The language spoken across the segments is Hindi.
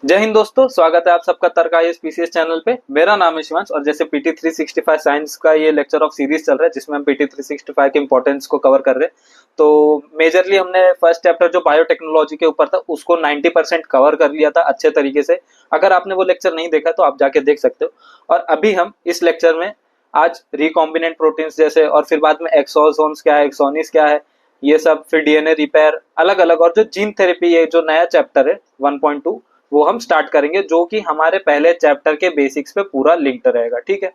जय हिंद दोस्तों, स्वागत है आप सबका तर्क आईएएस पीसीएस चैनल पे। मेरा नाम है शिवांश और जैसे पीटी 365 साइंस का ये लेक्चर ऑफ सीरीज चल रहा है जिसमें हम पीटी 365 के इंपॉर्टेंस को कवर कर रहे हैं। तो मेजरली हमने फर्स्ट चैप्टर जो बायोटेक्नोलॉजी के ऊपर था उसको 90% कवर कर लिया था अच्छे तरीके से। अगर आपने वो लेक्चर नहीं देखा तो आप जाके देख सकते हो। और अभी हम इस लेक्चर में आज रिकॉम्बिनेंट प्रोटीन्स जैसे और फिर बाद में एक्सोसोम्स क्या है, एक्सोनिस क्या है, ये सब, फिर डीएनए रिपेयर अलग अलग, और जो जीन थेरेपी ये जो नया चैप्टर है 1.2 वो हम स्टार्ट करेंगे जो कि हमारे पहले चैप्टर के बेसिक्स पे पूरा लिंक्ड रहेगा। ठीक है,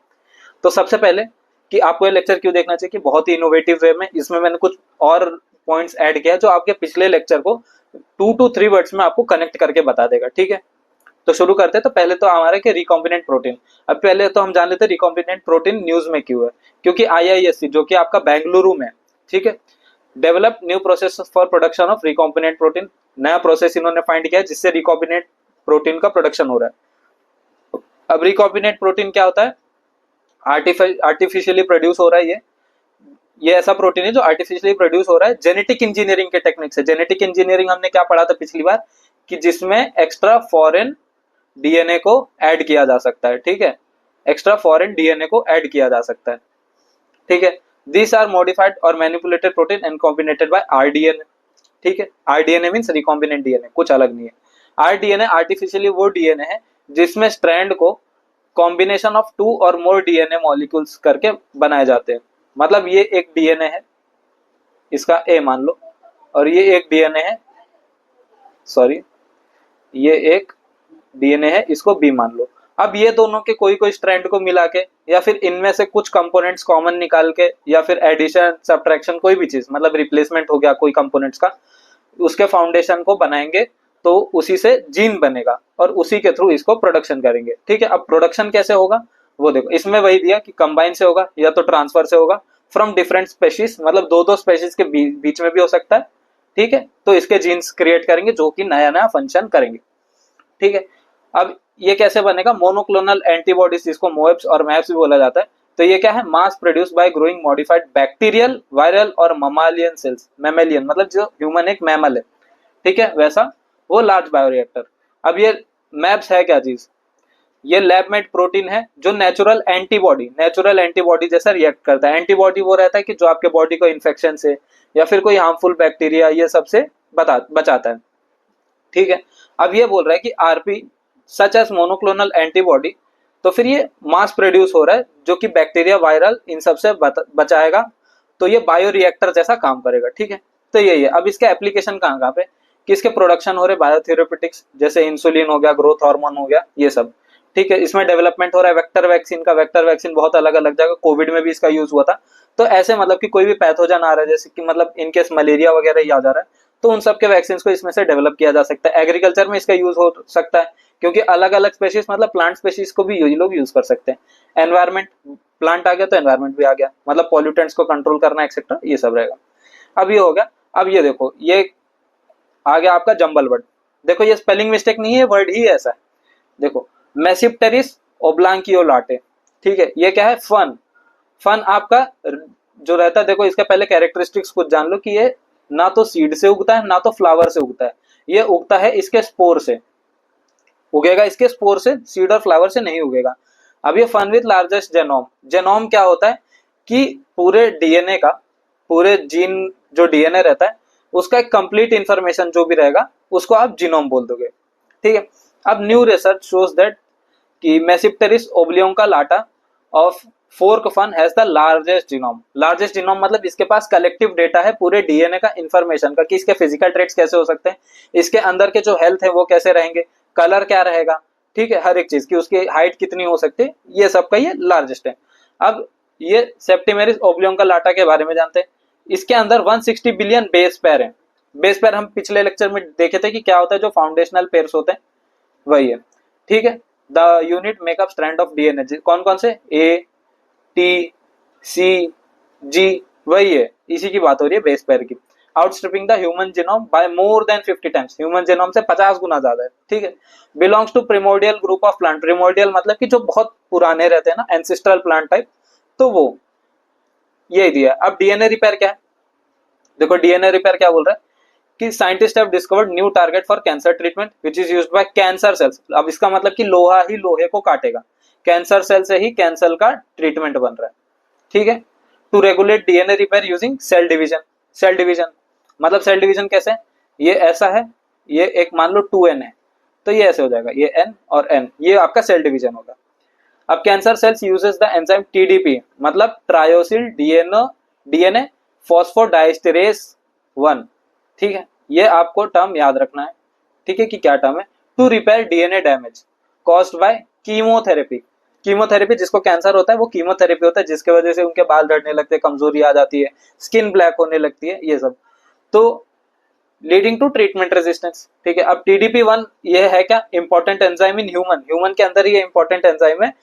तो सबसे पहले कि आपको ये लेक्चर क्यों देखना चाहिए कि बहुत ही इनोवेटिव वे में इसमें मैंने कुछ और पॉइंट्स ऐड किया जो आपके पिछले लेक्चर को 2 to 3 वर्ड्स में आपको कनेक्ट करके बता देगा। ठीक है, तो शुरू करते हैं। तो पहले तो हमारे के रिकॉम्बिनेंट प्रोटीन। अब पहले तो हम जान लेते हैं रिकॉम्बिनेंट प्रोटीन न्यूज में क्यों है। क्योंकि आईआईएससी जो कि आपका बेंगलुरु में, ठीक है, develop new process for production of recombinant protein. नया प्रोसेस इन्होंने फाइंड किया है जिससे रिकॉम्बिनेंट प्रोटीन का प्रोडक्शन हो रहा है। अब रिकॉम्बिनेंट प्रोटीन क्या होता है? आर्टिफिशियली प्रोड्यूस हो रहा है। ये ऐसा प्रोटीन है जो आर्टिफिशियली प्रोड्यूस हो रहा है जेनेटिक इंजीनियरिंग के टेक्निक से। जेनेटिक इंजीनियरिंग हमने क्या पढ़ा था पिछली बार कि जिसमें एक्स्ट्रा फॉरेन डीएनए को ऐड किया जा सकता है। ठीक है, एक्स्ट्रा फॉरेन डीएनए को ऐड किया जा सकता है। ठीक है, दिस आर मॉडिफाइड और manipulated protein and combinated by rDNA. ठीक है, आरडीएनए मींस रिकॉम्बिनेंट डीएनए, कुछ अलग नहीं है। आरडीएनए आर्टिफिशियली वो डीएनए है जिसमें स्ट्रैंड को कॉम्बिनेशन ऑफ 2 और मोर डीएनए मॉलिक्यूल्स करके बनाए जाते हैं। मतलब ये एक डीएनए है, इसका ए मान लो, और ये एक डीएनए है, सॉरी, ये एक डीएनए है, इसको बी मान लो। अब ये दोनों के कोई कोई स्ट्रैंड को मिला के या फिर इनमें से कुछ कंपोनेंट्स कॉमन निकाल के या फिर एडिशन सब्ट्रैक्शन कोई भी चीज, मतलब रिप्लेसमेंट हो गया कोई कंपोनेंट्स का, उसके फाउंडेशन को बनाएंगे तो उसी से जीन बनेगा और उसी के थ्रू इसको प्रोडक्शन करेंगे। ठीक है, अब प्रोडक्शन कैसे होगा वो देखो, इसमें वही दिया कि कंबाइन से होगा या तो ट्रांसफर से होगा फ्रॉम डिफरेंट स्पेशीज, मतलब दो दो स्पेशीज के बीच में भी हो सकता है। ठीक है, तो इसके जीन्स क्रिएट करेंगे जो कि नया नया फंक्शन करेंगे। ठीक है, अब ये कैसे बनेगा? मोनोक्लोनल एंटीबॉडीज, जिसको मोएब्स और मैप्स भी बोला जाता है। तो ये क्या है? Mass produce by growing modified bacterial, viral और ममालियन सेल्स। मैमेलियन मतलब जो ह्यूमन एक मैमल है, ठीक है, वैसा वो लार्ज बायोरिएक्टर। अब ये मैप्स है क्या चीज? ये लैब मेड प्रोटीन है जो नेचुरल एंटीबॉडी जैसा रिएक्ट करता है। एंटीबॉडी वो रहता है कि जो आपके बॉडी को इन्फेक्शन से या फिर कोई हार्मफुल बैक्टीरिया ये सब से बचाता है। ठीक है, अब ये बोल रहा है कि RP such as monoclonal antibody, तो फिर ये मास प्रोड्यूस हो रहा है जो कि बैक्टीरिया, वायरल इन सब से बचाएगा, तो ये बायोरिएक्टर जैसा काम करेगा। ठीक है, तो यही है। अब इसका एप्लीकेशन कहाँ कहाँ पे कि इसके प्रोडक्शन हो रहे बायोथेरेपेटिक्स, जैसे इंसुलिन हो गया, ग्रोथ हार्मोन हो गया, ये सब। ठीक है, इसमें डेवलपमेंट हो रहा है वेक्टर वैक्सीन का। वेक्टर वैक्सीन बहुत अलग अलग जगह, कोविड में भी इसका यूज हुआ था। तो ऐसे मतलब कि कोई भी पैथोजन आ रहा है, जैसे कि मतलब इनकेस मलेरिया वगैरह ही आ जा रहा है, तो उन सब के वैक्सीन को इसमें से डेवलप किया जा सकता है। एग्रीकल्चर में इसका यूज हो सकता है क्योंकि अलग अलग स्पेशीज, मतलब प्लांट स्पेशीज को भी ये लोग यूज कर सकते हैं। एनवायरमेंट, प्लांट आ गया तो एनवायरमेंट भी आ गया, मतलब पॉल्यूटेंट्स को कंट्रोल करना एक्सेट्रा, ये सब रहेगा। अब ये हो गया। अब ये देखो, ये आ गया आपका जंबल वर्ड। देखो ये स्पेलिंग मिस्टेक नहीं है, वर्ड ही ऐसा है। देखो, मैसिप्टेरिस ओब्लांकियोलाटे। ठीक है, ये क्या है? फन। फन आपका जो रहता है, देखो इसके पहले कैरेक्टरिस्टिक्स कुछ जान लो कि ये ना तो सीड से उगता है ना तो फ्लावर से उगता है, ये उगता है इसके स्पोर से, उगेगा इसके स्पोर से, सीड और फ्लावर से नहीं उगेगा। अब ये fun with largest genome. Genome क्या होता है कि पूरे डीएनए का, पूरे जीन जो डीएनए रहता है उसका एक कंप्लीट इंफॉर्मेशन जो भी रहेगा उसको आप जीनोम बोल दोगे। ठीक है, अब न्यू रिसर्च शोज दैट कि Tmesipteris oblanceolata of fork fern has the largest genome. Largest genome मतलब इसके पास कलेक्टिव डेटा है पूरे डीएनए का, इंफॉर्मेशन का, कि इसके फिजिकल ट्रेट्स कैसे हो सकते हैं, इसके अंदर के जो हेल्थ है वो कैसे रहेंगे, कलर क्या रहेगा, ठीक है, हर एक चीज की, उसकी हाइट कितनी हो सकती है, ये सब का ये लार्जेस्ट है। अब ये सेप्टिमेरिस ओब्लियोंका लाटा के बारे में जानते हैं। इसके अंदर 160 बिलियन बेस पेयर है। बेस पेयर हम पिछले लेक्चर में देखे थे कि क्या होता है, जो फाउंडेशनल पेयर्स होते हैं वही है। ठीक है, the unit makeup strand of DNA, कौन कौन से? ए, टी, सी, जी, वही है, इसी की बात हो रही है बेस पेयर की। Outstripping the human genome by more than 50 times, human genome से 50 गुना ज्यादा है। ठीक है, belongs to primordial group of plant. Primordial मतलब कि जो बहुत पुराने रहते हैं ना, एंसिस्ट्रल प्लांट टाइप, तो वो यही दिया। अब डीएनए रिपेयर क्या है? देखो डीएनए रिपेयर क्या बोल रहा है कि scientist have discovered new target for cancer treatment which is used by cancer cells. अब इसका मतलब कि लोहा ही लोहे को काटेगा, कैंसर सेल से ही कैंसर का ट्रीटमेंट बन रहा है, ठीक है। To regulate DNA repair using cell division. Cell division मतलब सेल डिवीजन कैसे, ये ऐसा है, ये एक मान लो 2n है, तो ये ऐसे हो जाएगा, ये n और n, ये आपका सेल डिवीजन होगा। अब cancer cells uses the enzyme TDP, मतलब ट्रायोसिल डीएनए फॉस्फोडाइस्टेरेस 1, ठीक है। ये आपको टर्म याद रखना है, ठीक है, कि क्या टर्म है। To repair DNA damage caused by chemotherapy. Chemotherapy, जिसको कैंसर होता है वो कीमोथेरेपी होता है, जिसके वजह से उनके बाल झड़ने लगते हैं, कमजोरी आ जाती है, स्किन ब्लैक होने लगती है, ये सब। तो लीडिंग टू ट्रीटमेंट रेजिस्टेंस, ठीक है। अब टीडीपी1 ये है क्या, इंपॉर्टेंट एंजाइम इन ह्यूमन के अंदर ये इंपॉर्टेंट एंजाइम है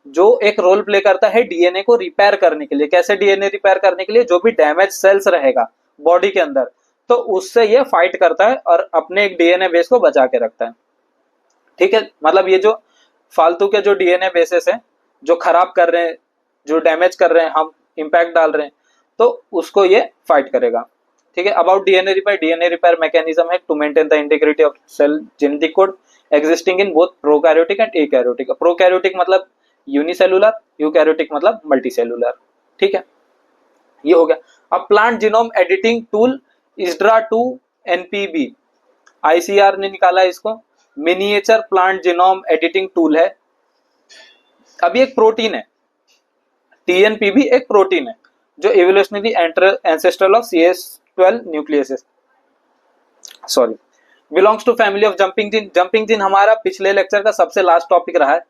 जो एक रोल प्ले करता है डीएनए को रिपेयर करने के लिए। कैसे डीएनए रिपेयर करने के लिए, जो भी डैमेज सेल्स रहेगा बॉडी के अंदर, तो उससे ये फाइट करता है और अपने एक डीएनए बेस को बचा के रखता है, ठीक है। मतलब ये जो फालतू के जो डीएनए बेसेस है जो खराब कर रहे हैं, जो डैमेज कर रहे हैं, हम इम्पैक्ट डाल रहे हैं, तो उसको ये फाइट करेगा, ठीक है। अबाउट डीएनए रिपेयर मैकेनिज्म है to maintain the integrity of cell genetic code existing in both prokaryotic and eukaryotic. Prokaryotic मतलब यूनिसेलुलर, यूकैरियोटिक मतलब मल्टीसेलुलर, ठीक है, ये हो गया। अब plant genome editing tool ISDra 2 NPB, ICR ने निकाला इसको, miniature plant genome editing tool है। अभी एक प्रोटीन है, टीएनपीबी एक प्रोटीन है जो evolutionary ancestral of CS12 nucleus, sorry, belongs to family of jumping gene. Jumping gene हमारा पिछले लेक्चर का सबसे लास्ट टॉपिक रहा है,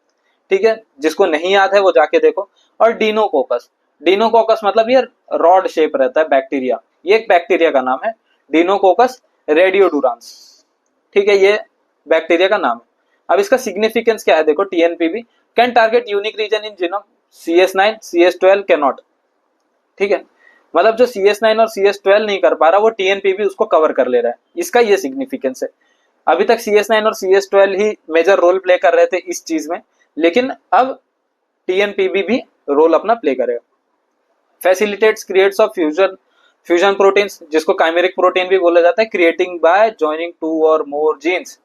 ठीक है, जिसको नहीं याद है वो जाके देखो। और डीनोकोकस, डीनोकोकस मतलब ये रॉड शेप रहता है बैक्टीरिया, ये एक बैक्टीरिया का नाम है, डीनोकोकस रेडियोडुरांस, ठीक है, ये बैक्टीरिया का नाम है। अब इसका सिग्निफिकेंस क्या है, देखो, TnpB can target unique region in genome, CS9 CS12 can not, ठीक है। मतलब जो CS9 और CS12 नहीं कर पा रहा वो टीएनपीबी उसको कवर कर ले रहा है, इसका ये सिग्निफिकेंस है। अभी तक CS9 और CS12 ही मेजर रोल प्ले कर रहे थे इस चीज में, लेकिन अब टीएनपीबी भी रोल अपना प्ले करेगा। Facilitates creates of fusion proteins, जिसको काइमेरिक प्रोटीन भी बोला जाता है, क्रिएटिंग बाय जॉइनिंग 2 और मोर जीन्स,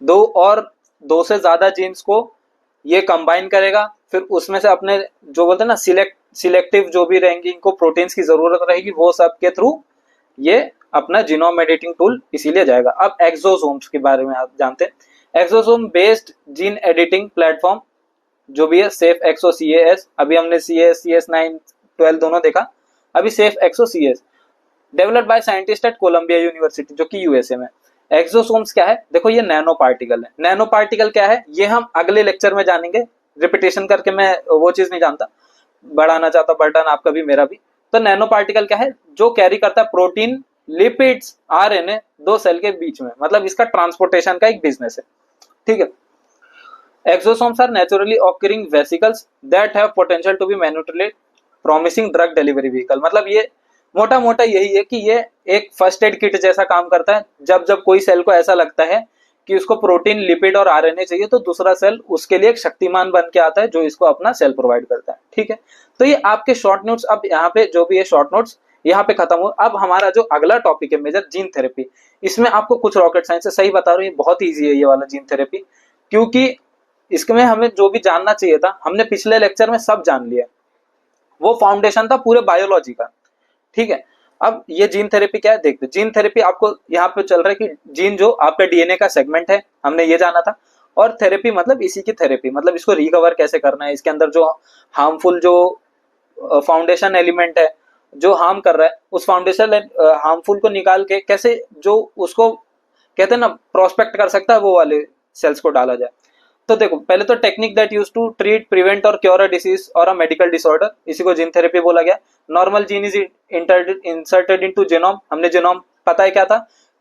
2 से ज्यादा जीन्स को ये कंबाइन करेगा, फिर उसमें से अपने जो बोलते हैं ना सिलेक्टिव जो भी रहेंगी, इनको प्रोटीन्स की जरूरत रहेगी, वो सब के थ्रू ये अपना जीनोम एडिटिंग टूल इसीलिए जाएगा। अब एक्सोसोम्स के बारे में आप जानते हैं, exosome based gene editing platform जो भी है, सेफ एक्सो CAS, अभी हमने CS9 12 दोनों देखा, अभी safe exo CS, developed by scientist at Columbia university जो कि यूएसए में। एक्सोसोम्स क्या है, देखो, ये नैनो पार्टिकल है। नैनो पार्टिकल क्या है, ये हम अगले लेक्चर में जानेंगे, रिपीटेशन करके मैं वो चीज नहीं जानता, बढ़ाना चाहता बर्डन आपका भी मेरा भी। तो नैनो पार्टिकल क्या है, जो कैरी करता है प्रोटीन, लिपिड्स, RNA 2 सेल के बीच में, मतलब इसका ट्रांसपोर्टेशन का एक बिजनेस है, ठीक है। Exosomes are naturally occurring vesicles that have potential to be manipulated, promising drug delivery vehicle। मतलब ये मोटा मोटा यही है कि ये एक फर्स्ट एड किट जैसा काम करता है। जब जब कोई सेल को ऐसा लगता है कि उसको प्रोटीन, लिपिड और RNA चाहिए, तो दूसरा सेल उसके लिए एक शक्तिमान बन के आता है जो इसको अपना सेल प्रोवाइड करता है, ठीक है। तो ये आपके शॉर्ट नोट्स, अब यहाँ पे जो भी है शॉर्ट नोट्स यहाँ पे खत्म हो। अब हमारा जो अगला टॉपिक है मेजर, जीन थेरेपी, इसमें आपको कुछ रॉकेट साइंस है, सही बता रहा हूँ, ये बहुत ईजी है ये वाला जीन थेरेपी, क्योंकि इसमें हमें जो भी जानना चाहिए था हमने पिछले लेक्चर में सब जान लिया, वो फाउंडेशन था पूरे बायोलॉजी का, ठीक है। अब ये जीन थेरेपी क्या है देखते। जीन थेरेपी आपको यहाँ पे चल रहा है कि जीन जो आपका डीएनए का सेगमेंट है, हमने ये जाना था, और थेरेपी मतलब इसी की थेरेपी, मतलब इसको रिकवर कैसे करना है, इसके अंदर जो हार्मफुल जो फाउंडेशन एलिमेंट है जो हार्म कर रहा है, उस फाउंडेशन हार्मफुल को निकाल के कैसे जो उसको कहते हैं ना प्रोस्पेक्ट कर सकता है, वो वाले सेल्स को डाला जाए। तो देखो, पहले तो technique that use to treat, prevent और क्योर अ डिसीज और अ मेडिकल डिसऑर्डर, इसी को जीन थेरेपी बोला गया। Normal gene is inserted into genome, हमने जीनोम पता है क्या था,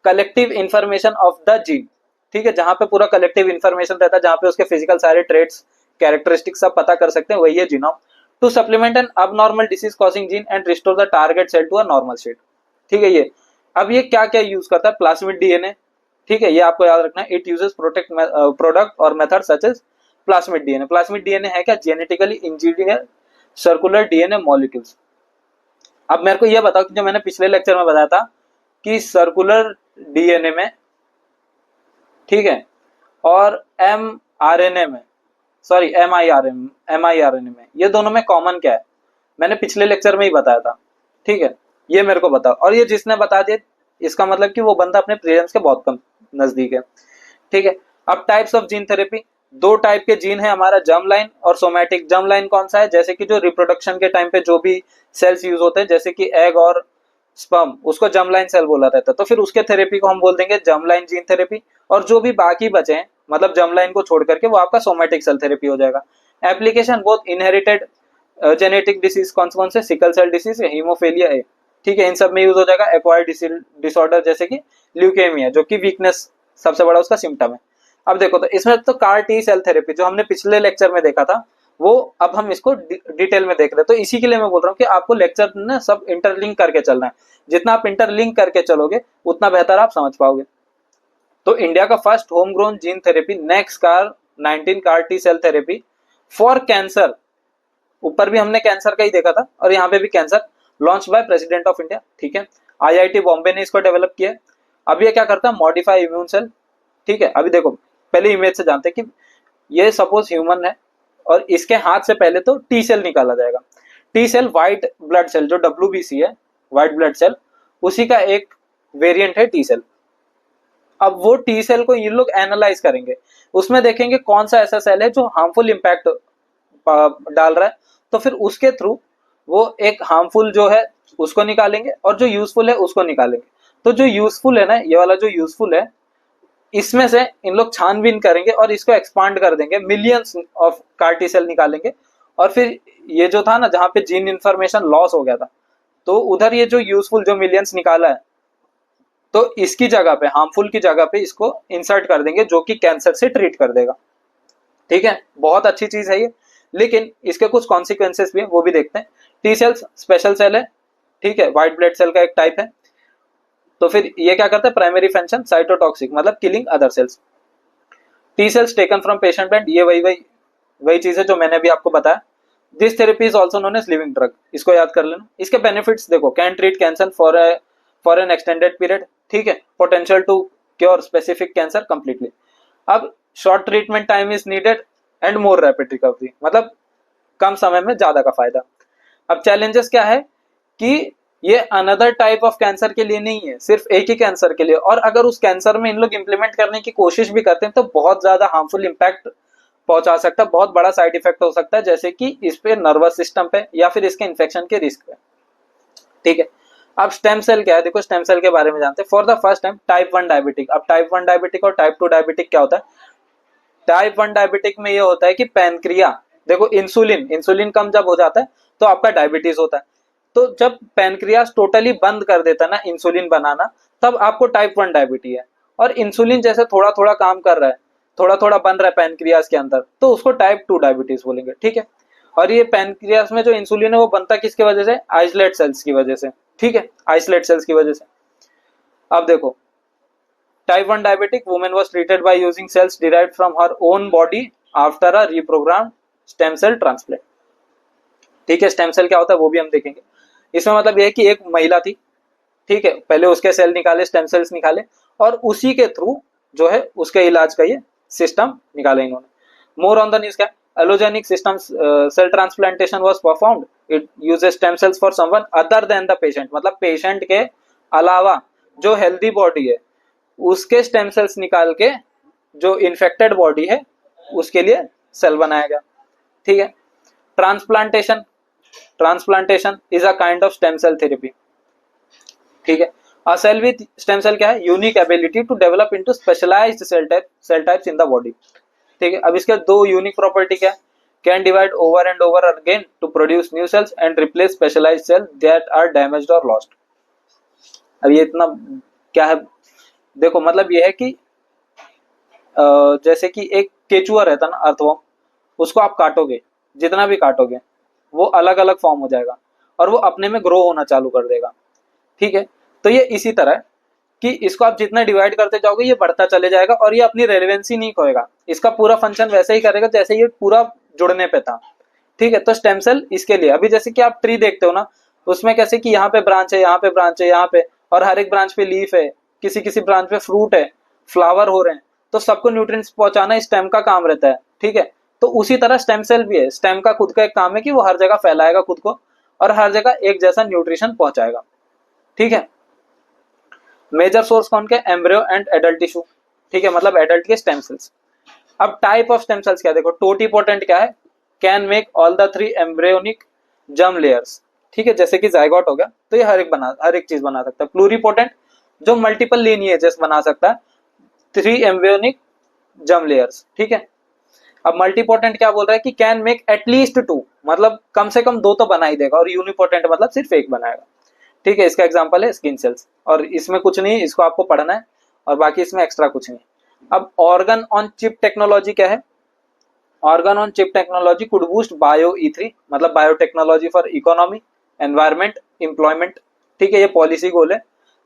collective information of the gene, ठीक है, जहां पे पूरा कलेक्टिव इंफॉर्मेशन रहता है, जहां पे उसके फिजिकल सारे ट्रेट्स, कैरेक्टरिस्टिक्स सब पता कर सकते हैं, वही है genome. To supplement an abnormal disease causing gene and restore the target cell to a normal state, ठीक है। ये अब ये क्या क्या यूज करता है, प्लाज्मिड डीएनए, ठीक है, ये आपको याद रखना है। इट यूजेस प्रोडक्ट और method such as plasmid DNA. Plasmid DNA है क्या, genetically engineer circular DNA molecules. अब मेरे को ये बताओ कि जो मैंने पिछले लेक्चर में बताया था कि सर्कुलर डीएनए में, ठीक है, और एमआरएनए में, सॉरी एमआईआरएनए में, ये दोनों में कॉमन क्या है? मैंने पिछले लेक्चर में ही बताया था, ठीक है, ये मेरे को बताओ। और ये जिसने बता दिया इसका मतलब कि वो बंदा अपने प्रेजेंस के बहुत कम नजदीक है, ठीक है। अब टाइप्स ऑफ जीन थेरेपी, दो टाइप के जीन है हमारा, जर्म लाइन और सोमैटिक। जर्म लाइन कौन सा है? जैसे कि जो रिप्रोडक्शन के टाइम पे जो भी सेल्स यूज होते हैं, जैसे कि एग और स्पर्म, उसको जर्म लाइन सेल बोला जाता है, तो फिर उसके थेरेपी को हम बोल देंगे जर्म लाइन जीन थेरेपी। और जो भी बाकी बचे हैं, मतलब जर्म लाइन को छोड़ करके, वो आपका सोमैटिक सेल थेरेपी हो जाएगा। Application both inherited genetic disease, कौन से? Sickle cell disease, haemophilia A, ठीक है, इन सब में यूज हो जाएगा। एक्वायर्ड डिसऑर्डर जैसे कि ल्यूकेमिया, जो कि वीकनेस सबसे बड़ा उसका सिम्टम है। अब देखो, तो इसमें तो कार टी सेल थेरेपी जो हमने पिछले लेक्चर में देखा था, वो अब हम इसको डिटेल में देख रहे हैं। तो इसी के लिए मैं बोल रहा हूँ कि आपको लेक्चर ना सब इंटरलिंक करके चलना है। जितना आप इंटरलिंक करके चलोगे उतना बेहतर आप समझ पाओगे। तो इंडिया का first home grown gene therapy next car 19 car T cell therapy for cancer, ऊपर भी हमने कैंसर का ही देखा था और यहाँ पे भी cancer, launch by president of India, ठीक है। आईआईटी बॉम्बे ने इसको डेवलप किया। अब ये क्या करता है? मॉडिफाई इम्यून सेल, ठीक है। अभी देखो, पहले इमेज से जानते हैं कि ये सपोज ह्यूमन है और इसके हाथ से पहले तो टी सेल निकाला जाएगा। T cell white blood cell, जो WBC है, व्हाइट ब्लड सेल, उसी का एक वेरिएंट है टी सेल। अब वो टी सेल को ये लोग एनालाइज करेंगे, उसमें देखेंगे कौन सा ऐसा सेल है जो हार्मफुल इंपैक्ट डाल रहा है, तो फिर उसके थ्रू वो एक हार्मफुल जो है उसको निकालेंगे और जो यूजफुल है उसको निकालेंगे। तो जो यूजफुल है ना, ये वाला जो यूजफुल है, इसमें से इन लोग छानबीन करेंगे और इसको एक्सपांड कर देंगे, मिलियंस ऑफ कार्टी सेल निकालेंगे। और फिर ये जो था ना, जहां पे जीन इंफॉर्मेशन लॉस हो गया था, तो उधर ये जो यूजफुल जो मिलियंस निकाला है, तो इसकी जगह पे, हार्मफुल की जगह पे इसको इंसर्ट कर देंगे, जो कि कैंसर से ट्रीट कर देगा, ठीक है। बहुत अच्छी चीज है ये, लेकिन इसके कुछ कॉन्सिक्वेंसेस भी है, वो भी देखते हैं। टी सेल्स स्पेशल सेल है, ठीक है, व्हाइट ब्लड सेल का एक टाइप है। तो फिर ये क्या करता है? प्राइमरी फंक्शन साइटोटॉक्सिक, मतलब killing other cells. T cells taken from patient blood, ये वही चीज है जो मैंने भी आपको बताया। This therapy is also known as living drug, इसको याद कर लेना। इसके बेनिफिट्स देखो, can treat cancer for an extended period, ठीक है, potential to cure specific cancer completely. अब short treatment time is needed and more rapid recovery, मतलब कम समय में ज्यादा का फायदा। अब चैलेंजेस क्या है कि ये अनदर टाइप ऑफ कैंसर के लिए नहीं है, सिर्फ एक ही कैंसर के लिए। और अगर उस कैंसर में इन लोग इंप्लीमेंट करने की कोशिश भी करते हैं तो बहुत ज्यादा हार्मफुल इंपैक्ट पहुंचा सकता है, बहुत बड़ा साइड इफेक्ट हो सकता है, जैसे कि इस पे नर्वस सिस्टम पे या फिर इसके इन्फेक्शन के रिस्क पे, ठीक है। अब स्टेम सेल क्या है? देखो, स्टेम सेल के बारे में जानते हैं। For the first time type 1 diabetic. अब टाइप 1 डायबिटिक और टाइप 2 डायबिटिक क्या होता है? टाइप 1 डायबिटिक में ये होता है कि पैनक्रिया, देखो इंसुलिन कम जब हो जाता है तो आपका डायबिटीज होता है। तो जब पैनक्रियास टोटली बंद कर देता है ना इंसुलिन बनाना, तब आपको टाइप 1 डायबिटीज है। और इंसुलिन जैसे थोड़ा थोड़ा काम कर रहा है, थोड़ा थोड़ा बन रहा है पैनक्रियास के अंदर, तो उसको टाइप 2 डायबिटीज बोलेंगे, ठीक है। और ये पैनक्रियास में जो इंसुलिन है वो बनता किसकी वजह से? आइसोलेट सेल्स की वजह से, ठीक है, आइसोलेट सेल्स की वजह से। अब देखो, type 1 diabetic women was treated by using cells derived from her own body after a reprogrammed stem cell transplant, ठीक है। स्टेम सेल क्या होता है वो भी हम देखेंगे। इसमें मतलब ये है कि एक महिला थी, ठीक है, पहले उसके सेल निकाले, स्टेम सेल्स निकाले, और उसी के थ्रू जो है उसके इलाज का ये सिस्टम निकाले इन्होंने। मोर ऑन द न्यूज क्या? Allogenic stem cell transplantation was performed, it uses stem cells for someone other than the patient, मतलब पेशेंट के अलावा जो हेल्दी बॉडी है उसके स्टेम सेल्स निकाल के जो इन्फेक्टेड बॉडी है उसके लिए सेल बनाया गया, ठीक है। Transplantation is a kind of stem cell therapy, ठीक है। A cell with stem cell क्या है? Unique ability to develop into specialised cell types in the body, ठीक है। अब इसके दो यूनिक प्रॉपर्टी क्या है? Can divide over and over again to produce new cells and replace specialised cell that are damaged और लॉस्ट। अब ये इतना क्या है? देखो, मतलब ये है कि जैसे कि एक केचुआ रहता ना, अर्थवर्म, उसको आप काटोगे, जितना भी काटोगे वो अलग अलग फॉर्म हो जाएगा और वो अपने में ग्रो होना चालू कर देगा, ठीक है। तो ये इसी तरह है कि इसको आप जितना डिवाइड करते जाओगे ये बढ़ता चले जाएगा और ये अपनी रेलेवेंसी नहीं खोएगा, इसका पूरा फंक्शन वैसे ही करेगा जैसे ये पूरा जुड़ने पे था, ठीक है। तो स्टेम सेल इसके लिए, अभी जैसे कि आप ट्री देखते हो ना, उसमें कैसे कि यहाँ पे ब्रांच है, यहाँ पे ब्रांच है, यहाँ पे, और हर एक ब्रांच पे लीफ है, किसी किसी ब्रांच पे फ्रूट है, फ्लावर हो रहे हैं, तो सबको न्यूट्रिएंट्स पहुंचाना स्टेम का काम रहता है, ठीक है। तो उसी तरह स्टेम सेल भी है, स्टेम का खुद का एक काम है कि वो हर जगह फैलाएगा खुद को और हर जगह एक जैसा न्यूट्रिशन पहुंचाएगा, ठीक है। मेजर सोर्स कौन के, एम्ब्रियो एंड एडल्ट टिश्यू, ठीक है, मतलब एडल्ट के स्टेम सेल्स। अब टाइप ऑफ स्टेम सेल्स क्या, देखो टोटीपोटेंट क्या है, can make all the 3 embryonic germ layers, ठीक है, जैसे कि जाइगोट हो गया तो ये हर एक चीज बना सकता है। प्लूरीपोटेंट जो मल्टीपल लिनिएजेस बना सकता है, 3 एम्ब्रियोनिक जर्म लेयर्स, ठीक है। अब मल्टीपोटेंट क्या बोल रहा है कि कैन मेक एटलीस्ट 2, मतलब कम से कम 2 तो बना ही देगा, और यूनिपोटेंट मतलब सिर्फ एक बनाएगा, ठीक है। इसका एग्जांपल है स्किन सेल्स, और इसमें कुछ नहीं, इसको आपको पढ़ना है और बाकी इसमें एक्स्ट्रा कुछ नहीं। अब ऑर्गन ऑन चिप टेक्नोलॉजी क्या है, organ on chip technology could boost bio E3, मतलब biotechnology for economy, environment, employment, ठीक है, ये पॉलिसी गोल है।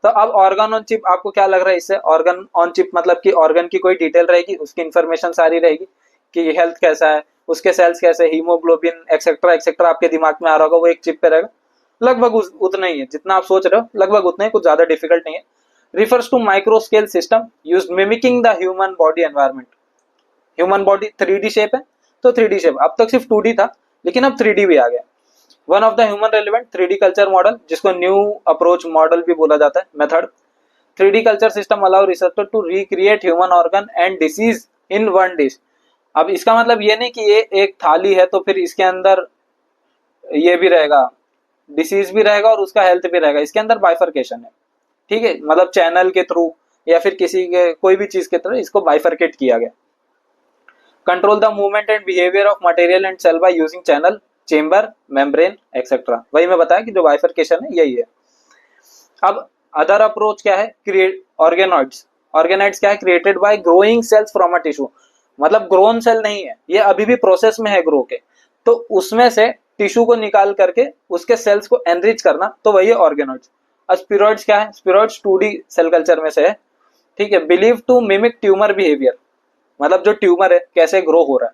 तो अब ऑर्गन ऑन चिप आपको क्या लग रहा है इससे, ऑर्गन ऑन चिप मतलब कि ऑर्गन की कोई डिटेल रहेगी, उसकी इंफॉर्मेशन सारी रहेगी कि हेल्थ कैसा है, उसके सेल्स कैसे, हीमोग्लोबिन एक्सेट्रा एक्सेट्रा आपके दिमाग में आ रहा होगा, वो एक चिप पे रहेगा। लगभग उतना ही है जितना आप सोच रहे हो, लगभग उतना ही, कुछ ज्यादा डिफिकल्ट नहीं है। Refers to micro scale system used mimicking the human body environment. Human body 3D shape है, तो 3D शेप, अब तक सिर्फ 2D था लेकिन अब 3D भी आ गया। One of the human relevant 3D culture model, जिसको न्यू अप्रोच मॉडल भी बोला जाता है, method. 3D culture system allow researcher to recreate human organ and disease in one dish. अब इसका मतलब ये नहीं कि ये एक थाली है तो फिर इसके अंदर ये भी रहेगा, डिसीज भी रहेगा और उसका हेल्थ भी रहेगा, इसके अंदर बाइफर्केशन है, ठीक है, मतलब चैनल के थ्रू या फिर किसी के कोई भी चीज के थ्रू इसको बाइफर्केट किया गया। Control the movement and behaviour of material and cell by using channel, chamber, membrane etcetera. वही मैं बताया कि जो बाइफर्केशन है यही है। अब अदर अप्रोच क्या है, क्रिएट ऑर्गेनॉइड्स। ऑर्गेनॉइड्स क्या है, created by growing cells from a tissue, मतलब ग्रोन सेल नहीं है, ये अभी भी प्रोसेस में है ग्रो के, तो उसमें से टिश्यू को निकाल करके उसके सेल्स को एनरिच करना, तो वही है ऑर्गेनॉइड्स। अब स्पिरोइड्स क्या है, स्पिरोइड्स 2D सेल कल्चर में से है, ठीक है, believe to mimic tumour behaviour, मतलब जो ट्यूमर है कैसे ग्रो हो रहा है,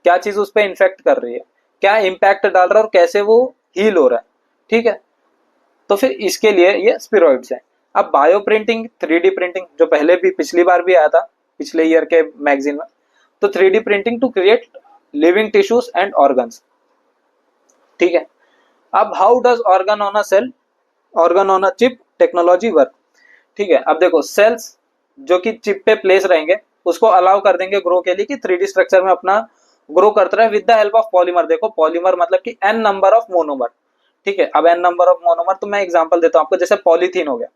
क्या चीज उस पर इन्फेक्ट कर रही है, क्या इम्पैक्ट डाल रहा है और कैसे वो हील हो रहा है, ठीक है। तो फिर इसके लिए ये स्पिरोइड्स है। अब बायो प्रिंटिंग, 3D प्रिंटिंग, जो पहले भी पिछली बार भी आया था पिछले ईयर के मैगजीन में, तो 3D printing to create living tissues and organs, ठीक है। अब how does organ on a cell, organ on a chip technology work, ठीक है। अब देखो सेल्स जो कि चिप पे प्लेस रहेंगे उसको अलाउ कर देंगे ग्रो के लिए कि 3D स्ट्रक्चर में अपना ग्रो करता रहे with the help of polymer. देखो पॉलीमर मतलब कि n नंबर ऑफ मोनोमर, ठीक है। अब n नंबर ऑफ मोनोमर, तो मैं एग्जांपल देता हूं आपको, जैसे पॉलीथीन हो गया।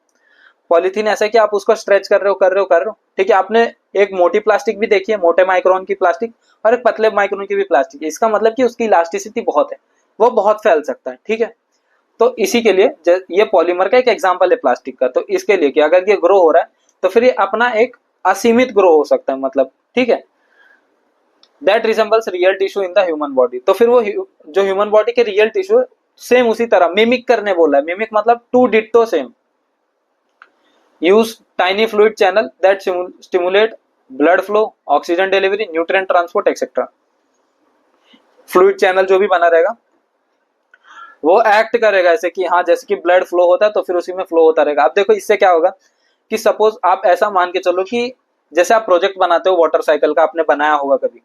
पॉलीथीन ऐसा है कि आप उसको स्ट्रेच कर रहे हो, ठीक है। आपने एक मोटी प्लास्टिक भी देखी है, मोटे माइक्रोन की प्लास्टिक, और एक पतले माइक्रोन की भी प्लास्टिक, इसका मतलब कि उसकी इलास्टिसिटी बहुत है, वो बहुत फैल सकता है, ठीक है। तो इसी के लिए ये पॉलीमर का एक एग्जांपल है प्लास्टिक का, तो इसके लिए कि अगर ये ग्रो हो रहा है तो फिर ये अपना एक असीमित ग्रो हो सकता है, मतलब, ठीक है। That resembles real tissue in the human body, तो फिर वो जो ह्यूमन बॉडी के रियल टिश्यू सेम उसी तरह मिमिक करने बोला है, मिमिक मतलब to ditto same. Use tiny fluid channel that stimulate blood flow, oxygen delivery, nutrient transport etcetera. Fluid channel जो भी बना रहेगा वो एक्ट करेगा ऐसे कि हाँ, जैसे कि ब्लड फ्लो होता है तो फिर उसी में फ्लो होता रहेगा। अब देखो इससे क्या होगा कि सपोज आप ऐसा मान के चलो कि जैसे आप प्रोजेक्ट बनाते हो वाटर साइकिल का, आपने बनाया होगा कभी,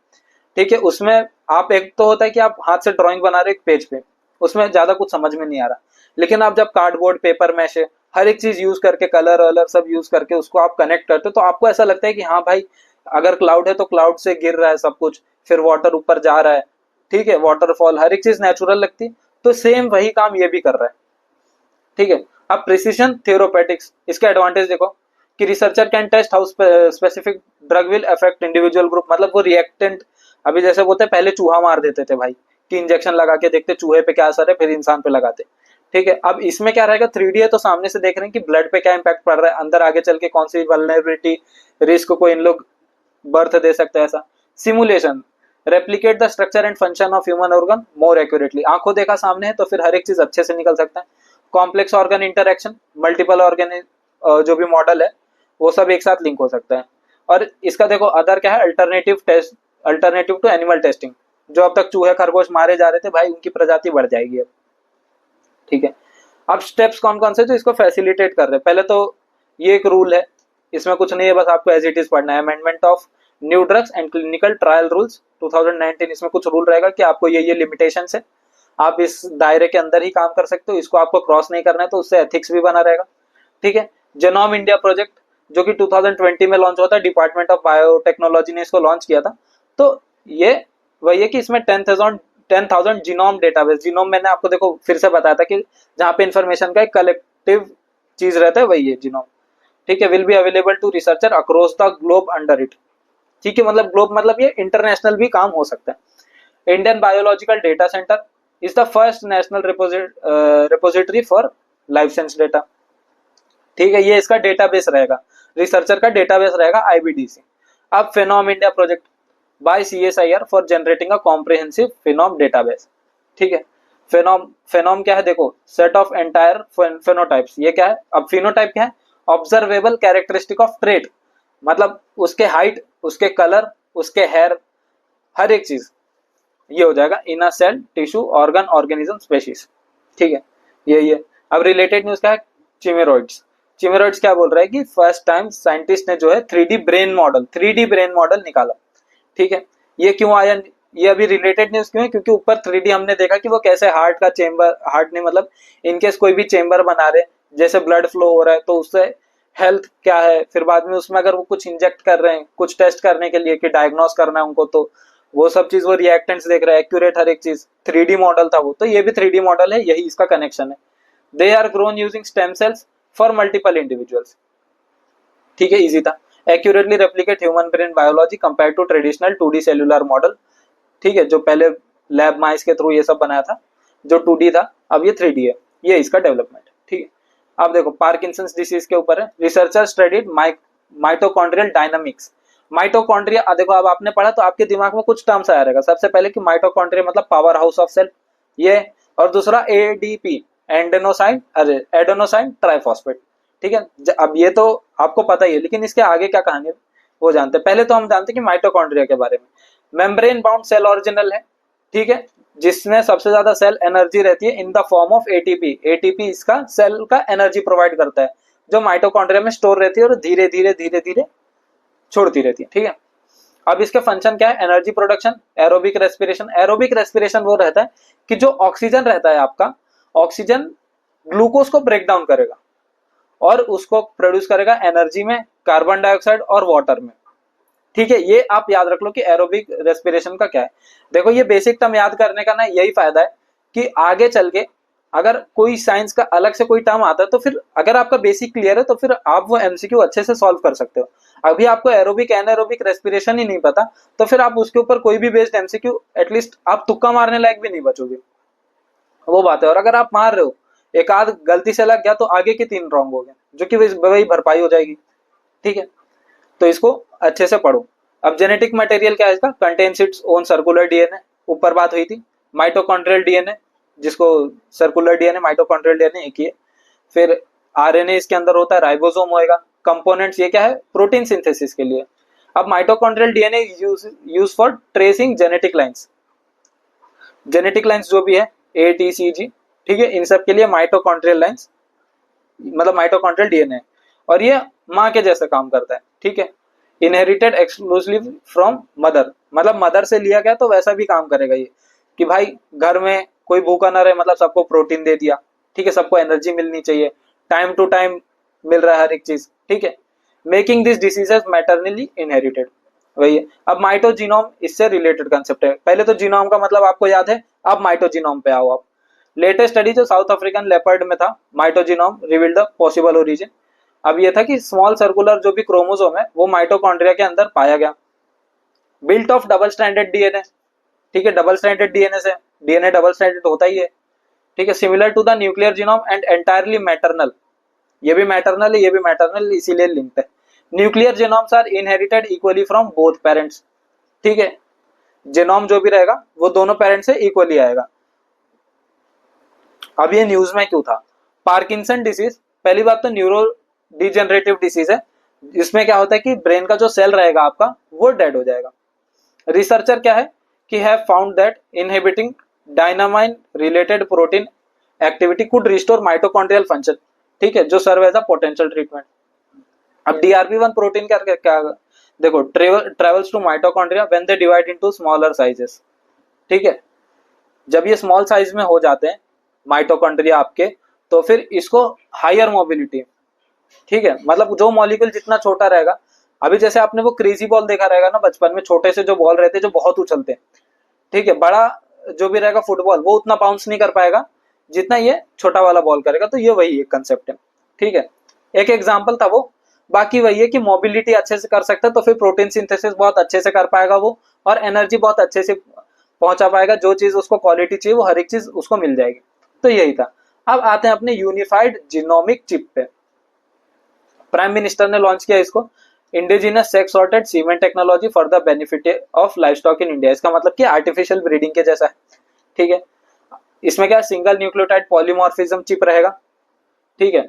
ठीक है। उसमें आप, एक तो होता है कि आप हाथ से ड्राइंग बना रहे एक पेज पे, उसमें ज्यादा कुछ समझ में नहीं आ रहा, लेकिन आप जब कार्डबोर्ड, पेपर मैश, हर एक चीज यूज करके, कलर वलर सब यूज करके उसको आप कनेक्ट करते हो, तो आपको ऐसा लगता है कि हाँ भाई, अगर क्लाउड है तो क्लाउड से गिर रहा है सब कुछ, फिर वाटर ऊपर जा रहा है, ठीक है, वाटरफॉल, हर एक चीज नेचुरल लगती है। तो सेम वही काम ये भी कर रहा है, ठीक है। अब प्रिसीजन थेरोपेटिक्स, इसका एडवांटेज देखो कि researcher can test how specific drug will affect individual group, मतलब वो रिएक्टेंट, अभी जैसे बोलते हैं पहले चूहा मार देते थे भाई, कि इंजेक्शन लगा के देखते चूहे पे क्या असर है, फिर इंसान पे लगाते, ठीक है। अब इसमें क्या रहेगा, 3D है तो सामने से देख रहे हैं कि ब्लड पे क्या इंपैक्ट पड़ रहा है, अंदर आगे चल के कौन सी वल्नरेबिलिटी, रिस्क को इन लोग बर्थ दे सकते हैं, ऐसा। Simulation, replicate the structure and function of human organ more accurately, आंखों देखा सामने है तो फिर हर एक चीज अच्छे से निकल सकता है। Complex organ interaction, multiple organ जो भी मॉडल है वो सब एक साथ लिंक हो सकता है। और इसका देखो अदर क्या है, alternative test, alternative to animal testing, जो अब तक चूहे खरगोश मारे जा रहे थे भाई, उनकी प्रजाति बढ़ जाएगी अब, ठीक है। अब स्टेप्स कौन कौन से जो इसको फैसिलिटेट कर रहे हैं, पहले तो ये एक रूल है इसमें कुछ नहीं है, बस आपको एज इट इज पढ़ना है। Amendment of new drugs and clinical trial rules 2019, इसमें कुछ रूल रहेगा कि आपको ये लिमिटेशन है, आप इस दायरे के अंदर ही काम कर सकते हो, इसको आपको क्रॉस नहीं करना है, तो उससे एथिक्स भी बना रहेगा। ठीक है। जेनोम इंडिया प्रोजेक्ट जो कि 2020 में लॉन्च हुआ था, डिपार्टमेंट ऑफ बायोटेक्नोलॉजी ने इसको लॉन्च किया था। तो ये वही है कि इसमें 10,000 जीनोम डेटाबेस, जीनोम मैंने आपको देखो फिर से बताया था कि जहाँ पे इंफॉर्मेशन का एक कलेक्टिव चीज रहता है वही है जीनोम। ठीक है। Will be available to researcher across the globe under it. ठीक है, मतलब ग्लोब मतलब ये इंटरनेशनल भी काम हो सकता है। Indian biological data centre is the first national repository for life science data. ठीक है, ये इसका डेटाबेस रहेगा, रिसर्चर का डेटाबेस रहेगा आईबीडीसी। अब phenome India project by CSIR for generating a comprehensive phenome database. ठीक है। फिनोम क्या है देखो, सेट ऑफ एंटायर फिनोटाइप्स। ये क्या है, अब फिनोटाइप क्या है, ऑब्जर्वेबल कैरेक्टरिस्टिक ऑफ ट्रेट, मतलब उसके हाइट, उसके कलर, उसके हेयर, हर एक चीज ये हो जाएगा in a cell, tissue, organ, organism, species. ठीक है, यही है। अब रिलेटेड न्यूज क्या है, चिमेरोइड्स। चिमेरोइड्स क्या बोल रहा है कि फर्स्ट टाइम साइंटिस्ट ने जो है 3D ब्रेन मॉडल निकाला। ठीक है, ये क्यों आया, ये अभी रिलेटेड न्यूज क्यों है, क्योंकि ऊपर 3D हमने देखा कि वो कैसे हार्ट का चेंबर, हार्ट नहीं मतलब इनकेस कोई भी चेंबर बना रहे, जैसे ब्लड फ्लो हो रहा है तो उससे हेल्थ क्या है, फिर बाद में उसमें अगर वो कुछ इंजेक्ट कर रहे हैं कुछ टेस्ट करने के लिए कि डायग्नोस करना है उनको, तो वो सब चीज, वो रिएक्टेंट्स देख रहे हैं, एक्यूरेट हर एक चीज, 3D मॉडल था वो, तो ये भी 3D मॉडल है, यही इसका कनेक्शन है। They are grown using stem cells for multiple individuals. ठीक है, इजी था। Accurately replicate human brain biology compare to traditional 2D cellular model. ठीक है, जो पहले लैब माइस के थ्रू ये सब बनाया था, जो 2D था, अब ये 3D है, ये इसका डेवलपमेंट। ठीक है, अब देखो पार्किंसंस डिसीज के ऊपर है। Researcher studied mitochondrial dynamics. Mitochondria देखो, अब आपने पढ़ा तो आपके दिमाग में कुछ टर्म्स आया रहेगा। सबसे पहले कि माइटोकॉन्ड्रिया मतलब पावर हाउस ऑफ सेल, ये, और दूसरा एडीपी, एडेनोसाइन ट्राइफॉस्फेट। ठीक है, अब ये तो आपको पता ही है, लेकिन इसके आगे क्या कहानी है वो जानते हैं। पहले तो हम जानते हैं कि माइटोकॉन्ड्रिया के बारे में, मेम्ब्रेन बाउंड सेल ऑरिजिनल है। ठीक है, जिसमें सबसे ज्यादा सेल एनर्जी रहती है in the form of ATP. ATP इसका सेल का एनर्जी प्रोवाइड करता है, जो माइटोकॉन्ड्रिया में स्टोर रहती है और धीरे धीरे छोड़ती रहती है। ठीक है, अब इसके फंक्शन क्या है, energy production, aerobic respiration. Aerobic respiration वो रहता है कि जो ऑक्सीजन रहता है आपका, ऑक्सीजन ग्लूकोज को ब्रेक डाउन करेगा और उसको प्रोड्यूस करेगा एनर्जी में, कार्बन डाइऑक्साइड और वाटर में। ठीक है, ये आप याद रख लो कि एरोबिक रेस्पिरेशन का क्या है। देखो, ये बेसिक टर्म याद करने का ना यही फायदा है कि आगे चल के अगर कोई साइंस का अलग से कोई टर्म आता है तो फिर अगर आपका बेसिक क्लियर है तो फिर आप वो एमसीक्यू अच्छे से सॉल्व कर सकते हो। अभी आपको एरोबिक एनारोबिक रेस्पिरेशन ही नहीं पता तो फिर आप उसके ऊपर कोई भी बेस्ड एमसीक्यू एटलीस्ट आप तुक्का मारने लायक भी नहीं बचोगे, वो बात है। और अगर आप मार रहे हो, एक आध गलती से लग गया तो आगे के 3 रॉन्ग हो गए, जो कि वही भरपाई हो जाएगी। ठीक है, तो इसको अच्छे से पढ़ो। अब जेनेटिक मटेरियल क्या है इसका, contains its own circular DNA, ऊपर बात हुई थी। माइटोकॉन्ड्रियल डीएनए, जिसको सर्कुलर डीएनए, माइटोकॉन्ड्रियल डीएनए एक ही है। फिर आरएनए इसके अंदर होता है, राइबोसोम होएगा। कंपोनेंट्स ये क्या है, प्रोटीन सिंथेसिस के लिए। अब mitochondrial DNA use for tracing genetic lines. Genetic lines जो भी है ATCG, ठीक है, इन सब के लिए माइटोकॉन्ड्रियल लाइंस मतलब माइटोकॉन्ड्रियल डीएनए, और ये माँ के जैसे काम करता है। ठीक है, इनहेरिटेड एक्सक्लूसिवली फ्रॉम मदर, मतलब मदर से लिया गया तो वैसा भी काम करेगा ये, कि भाई घर में कोई भूखा ना रहे, मतलब सबको प्रोटीन दे दिया। ठीक है, सबको एनर्जी मिलनी चाहिए, टाइम टू टाइम मिल रहा है हर एक चीज। ठीक है, मेकिंग दिस डिसीजेस मैटरनली इनहेरिटेड, वही है। अब माइटोजीनोम इससे रिलेटेड कंसेप्ट है। पहले तो जीनोम का मतलब आपको याद है, अब माइटोजीनोम पे आओ आप। लेटेस्ट स्टडी जो साउथ अफ्रीकन लेपर्ड में था, माइटोजीनोम रिवील्ड द पॉसिबल ओरिजिन। अब ये था कि स्मॉल सर्कुलर जो भी क्रोमोसोम है वो माइटोकॉन्ड्रिया के अंदर पाया गया, built of double stranded DNA. ठीक है, डबल स्ट्रैंडेड डीएनए से, डीएनए डबल स्ट्रैंडेड होता ही है। ठीक है, similar to the nuclear genome and entirely maternal, ये भी मैटरनल है, ये भी मैटरनल, इसीलिए लिंक्ड है। Nuclear genomes are inherited equally from both parents. ठीक है, जीनोम जो भी रहेगा वो दोनों पेरेंट्स से इक्वली आएगा। अब ये न्यूज में क्यों था, पार्किंसन डिसीज, पहली बात तो न्यूरो डिजेनरेटिव डिसीज है, जिसमें क्या होता है कि ब्रेन का जो सेल रहेगा आपका वो डेड हो जाएगा। रिसर्चर क्या है कि have found that inhibiting dynamin related protein activity could restore mitochondrial function. ठीक है, जो serve as a potential treatment. अब DRP1 प्रोटीन क्या क्या देखो, travels to mitochondria when they divide into smaller sizes, ठीक है। जब ये स्मॉल साइज में हो जाते हैं माइटोकॉन्ड्रिया आपके, तो फिर इसको हायर मोबिलिटी, ठीक है, मतलब जो मॉलिक्यूल जितना छोटा रहेगा, अभी जैसे आपने वो क्रेजी बॉल देखा रहेगा ना बचपन में, छोटे से जो बॉल रहते हैं जो बहुत उछलते हैं, ठीक है, बड़ा जो भी रहेगा फुटबॉल वो उतना बाउंस नहीं कर पाएगा जितना ये छोटा वाला बॉल करेगा। तो ये वही एक कंसेप्ट है, ठीक है, एक एग्जाम्पल था वो। बाकी वही है कि मोबिलिटी अच्छे से कर सकता है तो फिर प्रोटीन सिंथेसिस बहुत अच्छे से कर पाएगा वो, और एनर्जी बहुत अच्छे से पहुंचा पाएगा, जो चीज उसको क्वालिटी चाहिए वो हर एक चीज उसको मिल जाएगी। तो यही था। अब आते हैं अपने यूनिफाइड जीनोमिक चिप पे। प्राइम मिनिस्टर ने लॉन्च किया इसको, indigenous sex sorted semen technology for the benefit of livestock in India. इसका मतलब कि आर्टिफिशियल ब्रीडिंग के जैसा है, ठीक है। इसमें क्या सिंगल न्यूक्लियोटाइड पॉलीमॉर्फिज्म चिप रहेगा, ठीक है।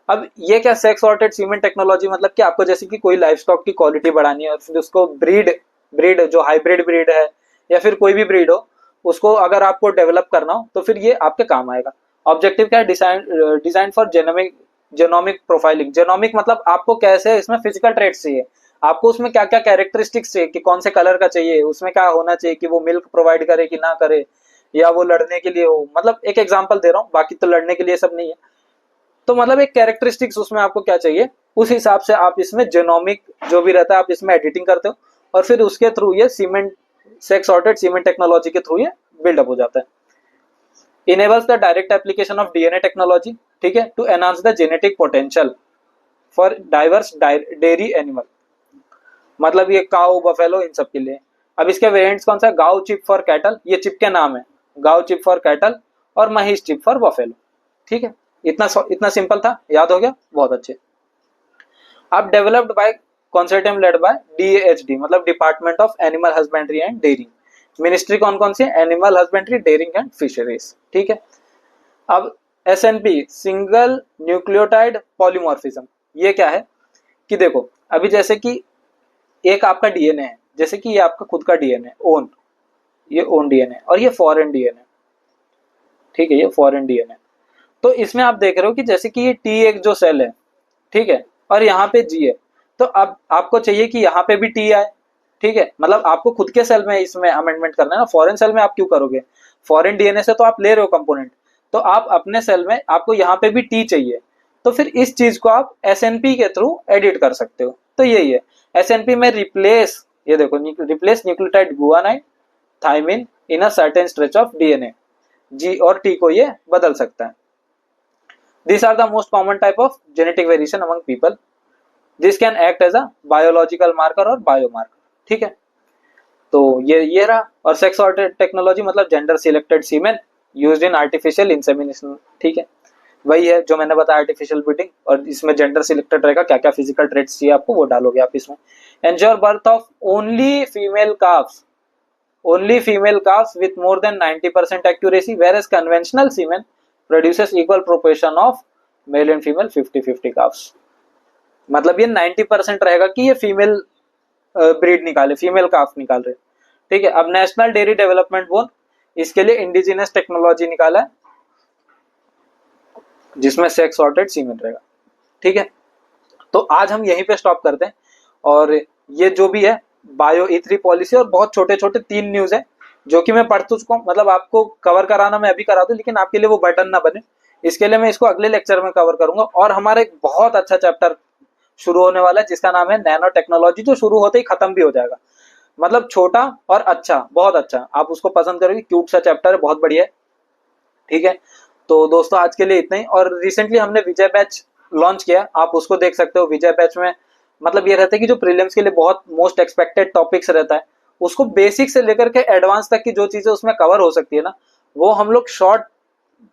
अब ये क्या सेक्स सॉर्टेड सीमेंट टेक्नोलॉजी, मतलब कि आपको जैसे कि कोई लाइवस्टॉक की क्वालिटी बढ़ानी है और फिर उसको ब्रीड ब्रीड जो हाइब्रिड ब्रीड है या फिर कोई भी ब्रीड हो, उसको अगर आपको डेवलप करना हो तो फिर ये आपके काम आएगा। ऑब्जेक्टिव क्या है, design for genomic profiling. Genomic मतलब आपको कैसे इसमें फिजिकल ट्रेट्स चाहिए, आपको उसमें क्या क्या कैरेक्टरिस्टिक्स चाहिए, कि कौन से कलर का चाहिए, उसमें क्या होना चाहिए, कि वो मिल्क प्रोवाइड करे कि ना करे, या वो लड़ने के लिए हो, मतलब एक एग्जांपल दे रहा हूँ, बाकी तो लड़ने के लिए सब नहीं है। तो मतलब एक कैरेक्टरिस्टिक्स उसमें आपको क्या चाहिए, उस हिसाब से आप इसमें जेनोमिक जो भी रहता है आप इसमें एडिटिंग करते हो, और फिर उसके थ्रू ये semen sex sorted semen technology के थ्रू ये बिल्डअप हो जाता है। Enables the direct application of DNA technology, ठीक है, to enhance the genetic potential for diverse dairy animal, मतलब ये काउ बफेलो इन सब के लिए। अब इसके वेरिएंट्स कौन सा है, गाउ चिप फॉर कैटल, ये चिप के नाम है, गाउ चिप फॉर कैटल, और महिष चिप फॉर बफेलो, ठीक है। इतना सिंपल था, याद हो गया, बहुत अच्छे। अब developed by consortium led by DAHD, मतलब department of animal husbandry and dairying. Ministry कौन कौन सी है, animal husbandry, dairying and fisheries, ठीक है। अब SNP सिंगल न्यूक्लियोटाइड पॉलीमॉर्फिज्म, ये क्या है कि देखो, अभी जैसे कि एक आपका डीएनए है, जैसे कि ये आपका खुद का डीएनए ओन, ये ओन डीएनए, और ये फॉरेन डीएनए, ठीक है, ये फॉरेन डीएनए। तो इसमें आप देख रहे हो कि जैसे कि ये T एक जो सेल है, ठीक है, और यहाँ पे G है, तो अब आपको चाहिए कि यहाँ पे भी T आए, ठीक है, मतलब आपको खुद के सेल में इसमें अमेंडमेंट करना है ना, फॉरेन सेल में आप क्यों करोगे, फॉरेन डीएनए से तो आप ले रहे हो कंपोनेंट, तो आप अपने सेल में आपको यहाँ पे भी T चाहिए, तो फिर इस चीज को आप SNP के थ्रू एडिट कर सकते हो। तो यही है SNP में रिप्लेस, ये देखो, replace nucleotide guanine thymine in a certain stretch of DNA, G और T को ये बदल सकता है। These are the most common type of genetic variation among people. This can act as a biological marker और biomarker, ठीक है। तो ये रहा। और सेक्स सॉर्टेड टेक्नोलॉजी मतलब gender selected semen used in artificial insemination, ठीक है, वही है जो मैंने बताया आर्टिफिशियल ब्रीडिंग, और इसमें जेंडर सिलेक्टेड रहेगा, क्या क्या फिजिकल ट्रेट्स चाहिए आपको वो डालोगे आप इसमें। Ensure birth of only female calves, only female calves with more than 90% accuracy, whereas conventional semen produces equal proportion of male and female 50-50 calves। मतलब ये 90% रहेगा कि ये फीमेल ब्रीड निकाले, फीमेल काफ निकाल रहे, ठीक है। अब नेशनल डेयरी डेवलपमेंट बोर्ड इसके लिए इंडिजिनस टेक्नोलॉजी निकाला है जिसमें सेक्स सॉर्टेड सीमेन रहेगा, ठीक है। तो आज हम यहीं पे स्टॉप करते हैं, और ये जो भी है बायो E3 पॉलिसी और बहुत छोटे छोटे 3 न्यूज है जो कि मैं पढ़ तो चुका हूँ, मतलब आपको कवर कराना मैं अभी करा दूं, लेकिन आपके लिए वो बटन ना बने, इसके लिए मैं इसको अगले लेक्चर में कवर करूंगा। और हमारा एक बहुत अच्छा चैप्टर शुरू होने वाला है जिसका नाम है नैनो टेक्नोलॉजी, जो शुरू होते ही खत्म भी हो जाएगा, मतलब छोटा और अच्छा, बहुत अच्छा, आप उसको पसंद करोगे, क्यूट सा चैप्टर है, बहुत बढ़िया है, ठीक है। तो दोस्तों आज के लिए इतना ही। और रिसेंटली हमने विजय बैच लॉन्च किया, आप उसको देख सकते हो। विजय बैच में मतलब ये रहता है कि जो प्रीलिम्स के लिए बहुत मोस्ट एक्सपेक्टेड टॉपिक्स रहता है, उसको बेसिक से लेकर के एडवांस तक की जो चीजें उसमें कवर हो सकती है ना, वो हम लोग शॉर्ट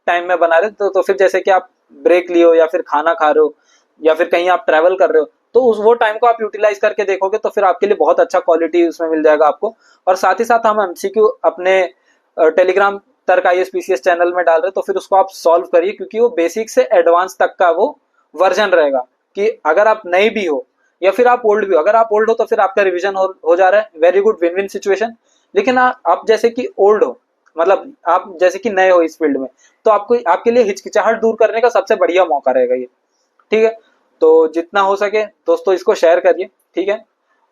टाइम में बना रहे। तो फिर जैसे कि आप ब्रेक लिए हो, या फिर खाना खा रहे हो, या फिर कहीं आप ट्रैवल कर रहे हो, तो उस वो टाइम को आप यूटिलाइज करके देखोगे तो फिर आपके लिए बहुत अच्छा क्वालिटी उसमें मिल जाएगा आपको। और साथ ही साथ हम MCQ अपने टेलीग्राम तर्क ISPCS चैनल में डाल रहे, तो फिर उसको आप सॉल्व करिए, क्योंकि वो बेसिक से एडवांस तक का वो वर्जन रहेगा, कि अगर आप नए भी हो या फिर आप ओल्ड भी हो, अगर आप ओल्ड हो तो फिर आपका रिवीजन हो जा रहा है, very good, win win situation. लेकिन आप जैसे कि ओल्ड हो, मतलब आप जैसे कि नए हो इस फील्ड में, तो आपको आपके लिए हिचकिचाहट दूर करने का सबसे बढ़िया मौका रहेगा ये, ठीक है। तो जितना हो सके दोस्तों इसको शेयर करिए, ठीक है,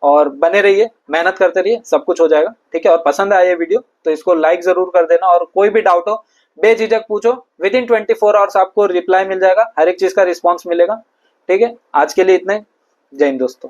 और बने रहिए, मेहनत करते रहिए, सब कुछ हो जाएगा, ठीक है। और पसंद आए ये वीडियो तो इसको लाइक जरूर कर देना, और कोई भी डाउट हो बेझिझक पूछो, विद इन 24 आवर्स आपको रिप्लाई मिल जाएगा, हर एक चीज का रिस्पॉन्स मिलेगा, ठीक है। आज के लिए इतना ही, जय हिंद दोस्तों।